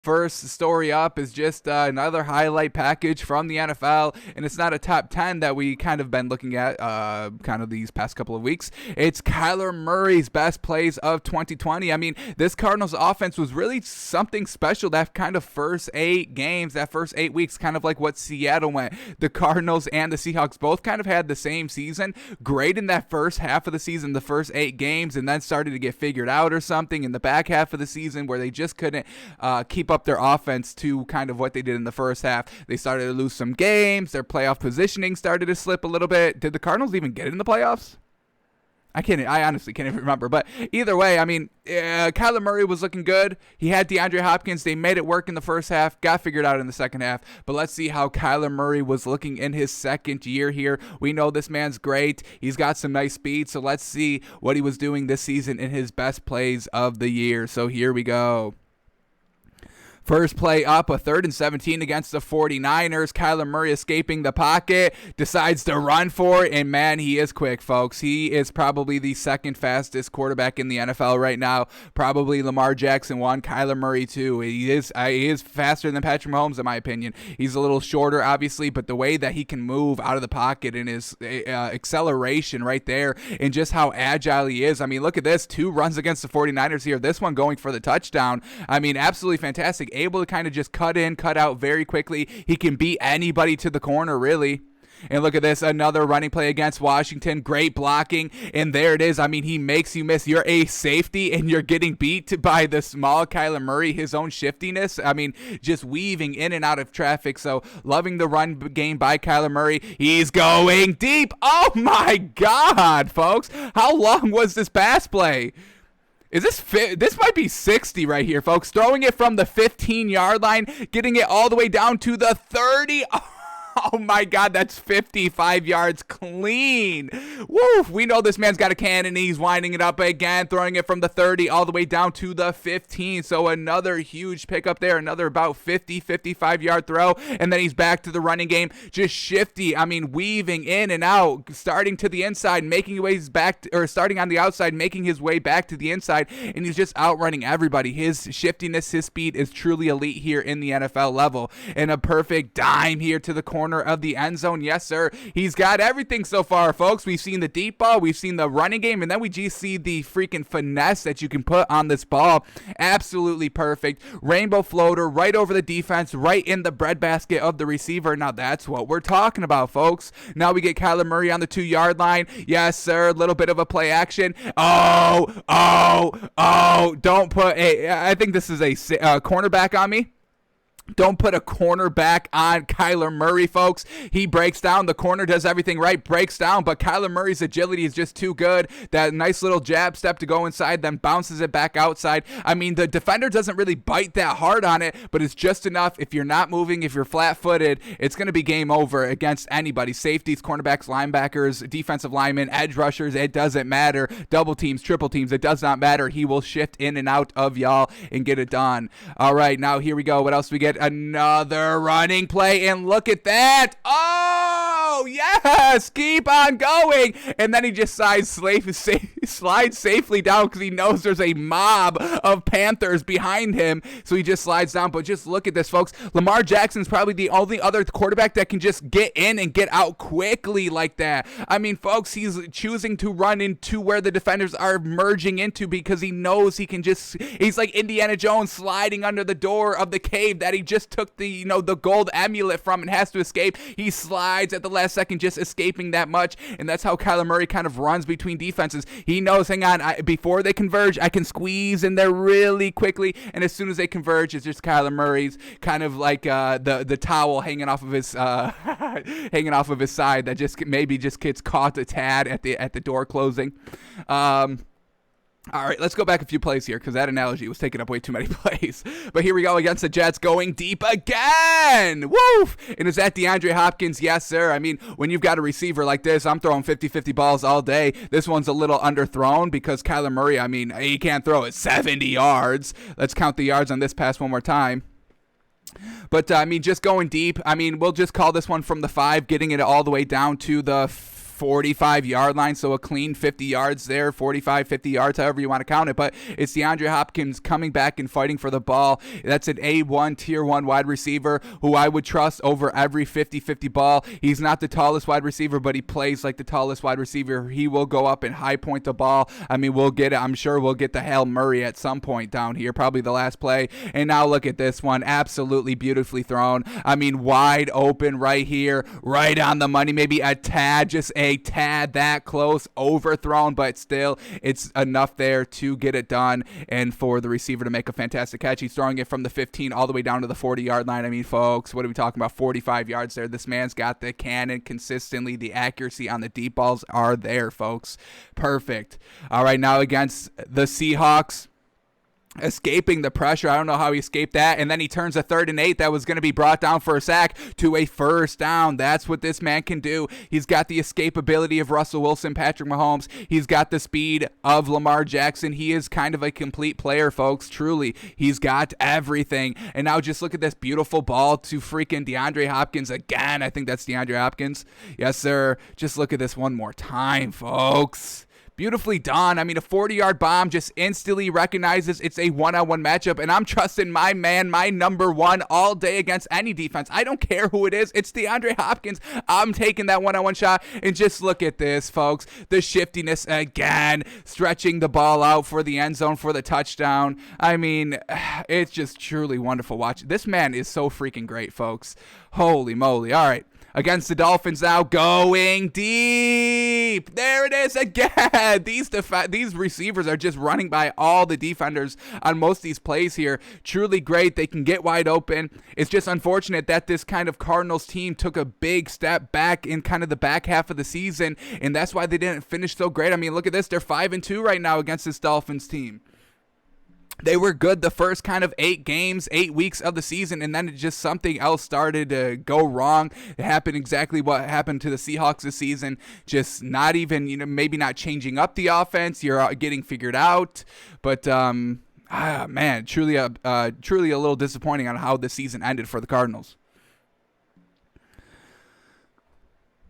First story up is just another highlight package from the NFL, and it's not a top 10 that we kind of been looking at kind of these past couple of weeks. It's Kyler Murray's best plays of 2020. I mean, this Cardinals offense was really something special that kind of first 8 games, that first 8 weeks, kind of like what Seattle went. The Cardinals and the Seahawks both kind of had the same season. Great in that first half of the season, the first 8 games, and then started to get figured out or something in the back half of the season where they just couldn't keep up their offense to kind of what they did in the first half. They started to lose some games. Their playoff positioning started to slip a little bit. Did the Cardinals even get in the playoffs? I honestly can't even remember. But either way, I mean, Kyler Murray was looking good. He had DeAndre Hopkins. They made it work in the first half, got figured out in the second half. But let's see how Kyler Murray was looking in his second year here. We know this man's great. He's got some nice speed. So let's see what he was doing this season in his best plays of the year. So here we go. First play up, a 3rd and 17 against the 49ers. Kyler Murray escaping the pocket, decides to run for it, and man, he is quick, folks. He is probably the second fastest quarterback in the NFL right now. Probably Lamar Jackson 1, Kyler Murray 2. He is faster than Patrick Mahomes, in my opinion. He's a little shorter, obviously, but the way that he can move out of the pocket and his acceleration right there and just how agile he is. I mean, look at this. 2 runs against the 49ers here. This one going for the touchdown. I mean, absolutely fantastic. Able to kind of just cut in, cut out very quickly. He can beat anybody to the corner, really. And look at this, another running play against Washington. Great blocking, and there it is. I mean, he makes you miss. You're a safety, and you're getting beat by the small Kyler Murray, his own shiftiness. I mean, just weaving in and out of traffic. So, loving the run game by Kyler Murray. He's going deep. Oh, my God, folks. How long was this pass play? This might be 60 right here, folks. Throwing it from the 15-yard line, getting it all the way down to the 30. Oh my God, that's 55 yards clean. Woo! We know this man's got a cannon. He's winding it up again, throwing it from the 30 all the way down to the 15. So another huge pickup there, another about 50, 55-yard throw, and then he's back to the running game. Just shifty. I mean, weaving in and out, starting to the inside, making his way back, or starting on the outside, making his way back to the inside, and he's just outrunning everybody. His shiftiness, his speed is truly elite here in the NFL level. And a perfect dime here to the corner of the end zone. Yes, sir. He's got everything so far, folks. We've seen the deep ball, we've seen the running game, and then we just see the freaking finesse that you can put on this ball. Absolutely perfect. Rainbow floater right over the defense, right in the breadbasket of the receiver. Now that's what we're talking about, folks. Now we get Kyler Murray on the 2-yard line. Yes, sir. A little bit of a play action. Oh, don't put I think this is a cornerback on me. Don't put a cornerback on Kyler Murray, folks. He breaks down. The corner does everything right, breaks down, but Kyler Murray's agility is just too good. That nice little jab step to go inside, then bounces it back outside. I mean, the defender doesn't really bite that hard on it, but it's just enough. If you're not moving, if you're flat-footed, it's going to be game over against anybody. Safeties, cornerbacks, linebackers, defensive linemen, edge rushers, it doesn't matter. Double teams, triple teams, it does not matter. He will shift in and out of y'all and get it done. All right, now here we go. What else do we get? Another running play, and look at that. Oh, yes, keep on going. And then he just slides safely down because he knows there's a mob of Panthers behind him. So he just slides down. But just look at this, folks. Lamar Jackson's probably the only other quarterback that can just get in and get out quickly like that. I mean, folks, he's choosing to run into where the defenders are merging into because he knows he can he's like Indiana Jones sliding under the door of the cave that he just took the gold amulet from and has to escape. He slides at the last second, just escaping that much, and that's how Kyler Murray kind of runs between defenses. He knows, hang on, before they converge, I can squeeze in there really quickly, and as soon as they converge, it's just Kyler Murray's kind of like the towel hanging off of his side that just maybe just gets caught a tad at the door closing. All right, let's go back a few plays here because that analogy was taking up way too many plays. But here we go against the Jets, going deep again. Woof! And is that DeAndre Hopkins? Yes, sir. I mean, when you've got a receiver like this, I'm throwing 50-50 balls all day. This one's a little underthrown because Kyler Murray, I mean, he can't throw it 70 yards. Let's count the yards on this pass one more time. But, I mean, just going deep. I mean, we'll just call this one from the 5, getting it all the way down to the 45-yard line, so a clean 50 yards there, 45, 50 yards, however you want to count it. But it's DeAndre Hopkins coming back and fighting for the ball. That's an A1, tier 1 wide receiver who I would trust over every 50-50 ball. He's not the tallest wide receiver, but he plays like the tallest wide receiver. He will go up and high point the ball. I mean, we'll get it. I'm sure we'll get the Hail Murray at some point down here, probably the last play. And now look at this one, absolutely beautifully thrown. I mean, wide open right here, right on the money, maybe a tad, just a tad that close, overthrown, but still it's enough there to get it done and for the receiver to make a fantastic catch. He's throwing it from the 15 all the way down to the 40-yard line. I mean, folks, what are we talking about? 45 yards there. This man's got the cannon consistently. The accuracy on the deep balls are there, folks. Perfect. All right, now against the Seahawks, escaping the pressure. I don't know how he escaped that. And then he turns a 3rd and 8 that was going to be brought down for a sack to a first down. That's what this man can do. He's got the escapability of Russell Wilson, Patrick Mahomes. He's got the speed of Lamar Jackson. He is kind of a complete player, folks. Truly, he's got everything. And now just look at this beautiful ball to freaking DeAndre Hopkins again. I think that's DeAndre Hopkins. Yes, sir. Just look at this one more time, folks. Beautifully done. I mean, a 40-yard bomb just instantly recognizes it's a one-on-one matchup, and I'm trusting my man, my number one, all day against any defense. I don't care who it is. It's DeAndre Hopkins. I'm taking that one-on-one shot, and just look at this, folks. The shiftiness again, stretching the ball out for the end zone for the touchdown. I mean, it's just truly wonderful watching. This man is so freaking great, folks. Holy moly. All right. Against the Dolphins now, going deep. There it is again. These receivers are just running by all the defenders on most of these plays here. Truly great. They can get wide open. It's just unfortunate that this kind of Cardinals team took a big step back in kind of the back half of the season, and that's why they didn't finish so great. I mean, look at this. They're 5-2 right now against this Dolphins team. They were good the first kind of 8 weeks of the season, and then it just something else started to go wrong. It happened exactly what happened to the Seahawks this season. Just not even, maybe not changing up the offense. You're getting figured out. But, man, truly a little disappointing on how the season ended for the Cardinals.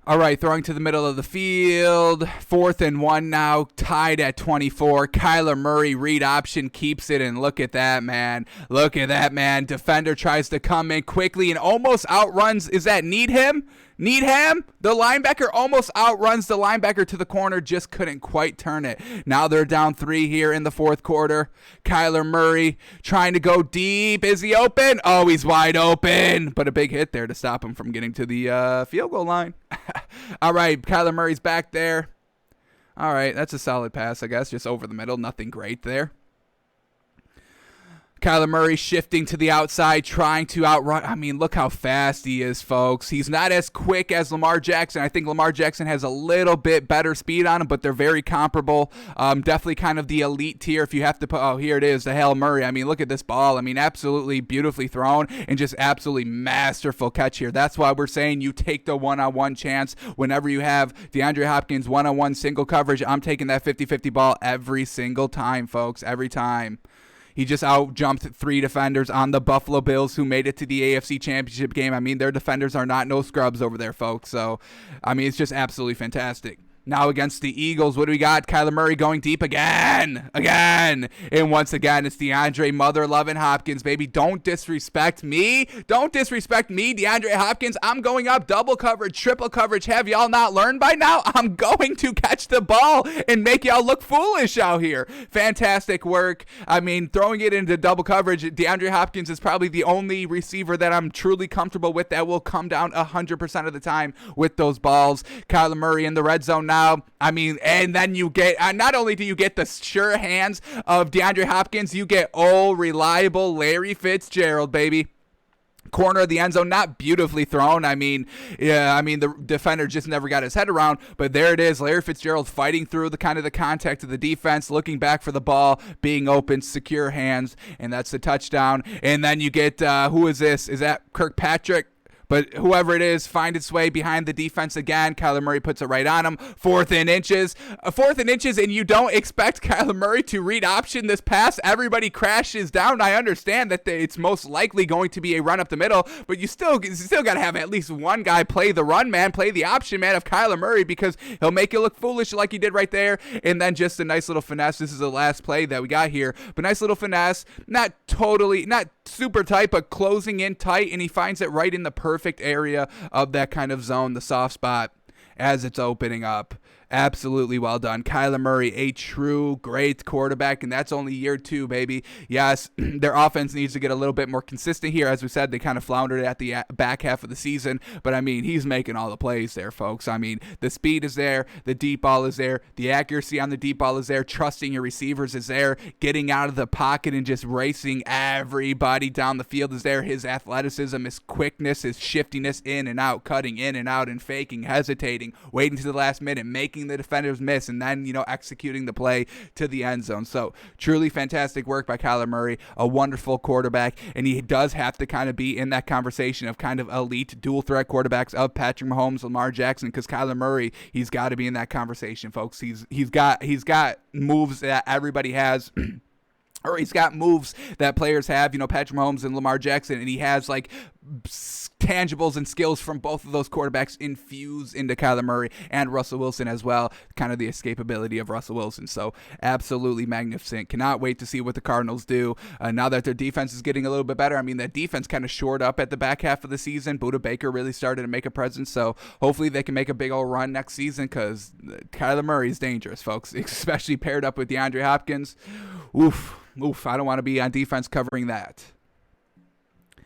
All right, throwing to the middle of the field. 4th and 1 now, tied at 24. Kyler Murray, read option, keeps it, and look at that, man. Look at that, man. Defender tries to come in quickly and almost outruns. Is that Needham? Needham, the linebacker, almost outruns the linebacker to the corner, just couldn't quite turn it. Now they're down 3 here in the 4th quarter. Kyler Murray trying to go deep. Is he open? Oh, he's wide open. But a big hit there to stop him from getting to the field goal line. All right, Kyler Murray's back there. All right, that's a solid pass, I guess, just over the middle. Nothing great there. Kyler Murray shifting to the outside, trying to outrun. I mean, look how fast he is, folks. He's not as quick as Lamar Jackson. I think Lamar Jackson has a little bit better speed on him, but they're very comparable. Definitely kind of the elite tier if you have to put, oh, here it is, the Hail Murray. I mean, look at this ball. I mean, absolutely beautifully thrown and just absolutely masterful catch here. That's why we're saying you take the one-on-one chance whenever you have DeAndre Hopkins one-on-one single coverage. I'm taking that 50-50 ball every single time, folks, every time. He just out-jumped 3 defenders on the Buffalo Bills who made it to the AFC Championship game. I mean, their defenders are not no scrubs over there, folks. So, I mean, it's just absolutely fantastic. Now against the Eagles, what do we got? Kyler Murray going deep again. And once again, it's DeAndre mother-loving Hopkins, baby. Don't disrespect me. DeAndre Hopkins. I'm going up double coverage, triple coverage. Have y'all not learned by now? I'm going to catch the ball and make y'all look foolish out here. Fantastic work. I mean, throwing it into double coverage, DeAndre Hopkins is probably the only receiver that I'm truly comfortable with that will come down 100% of the time with those balls. Kyler Murray in the red zone now. I mean, and then you get, not only do you get the sure hands of DeAndre Hopkins, you get old, reliable Larry Fitzgerald, baby. Corner of the end zone, not beautifully thrown. I mean, the defender just never got his head around, but there it is. Larry Fitzgerald fighting through the kind of the contact of the defense, looking back for the ball, being open, secure hands, and that's the touchdown. And then you get, who is this? Is that Kirkpatrick? but whoever it is find its way behind the defense again. Kyler Murray puts it right on him. 4th and inches, and you don't expect Kyler Murray to read option this pass. Everybody crashes down. I understand that it's most likely going to be a run up the middle, but you still got to have at least one guy play the run man, play the option man of Kyler Murray, because he'll make you look foolish like he did right there. And then just a nice little finesse. This is the last play that we got here, but nice little finesse, not super tight, but closing in tight, and he finds it right in the perfect area of that kind of zone, the soft spot, as it's opening up. Absolutely well done. Kyler Murray, a true great quarterback, and that's only year 2, baby. Yes, their offense needs to get a little bit more consistent here. As we said, they kind of floundered at the back half of the season, but I mean, he's making all the plays there, folks. I mean, the speed is there, the deep ball is there, the accuracy on the deep ball is there, trusting your receivers is there, getting out of the pocket and just racing everybody down the field is there. His athleticism, his quickness, his shiftiness in and out, cutting in and out and faking, hesitating, waiting to the last minute, making the defenders miss, and then, executing the play to the end zone. So truly fantastic work by Kyler Murray, a wonderful quarterback, and he does have to kind of be in that conversation of kind of elite dual threat quarterbacks of Patrick Mahomes, Lamar Jackson, because Kyler Murray, he's got to be in that conversation, folks. He's got moves that everybody has. Or he's got moves that players have, Patrick Mahomes and Lamar Jackson, and he has like tangibles and skills from both of those quarterbacks infused into Kyler Murray and Russell Wilson as well, kind of the escapability of Russell Wilson. So absolutely magnificent. Cannot wait to see what the Cardinals do now that their defense is getting a little bit better. I mean, that defense kind of shored up at the back half of the season. Budda Baker really started to make a presence, so hopefully they can make a big old run next season, because Kyler Murray is dangerous, folks, especially paired up with DeAndre Hopkins. Oof, I don't want to be on defense covering that.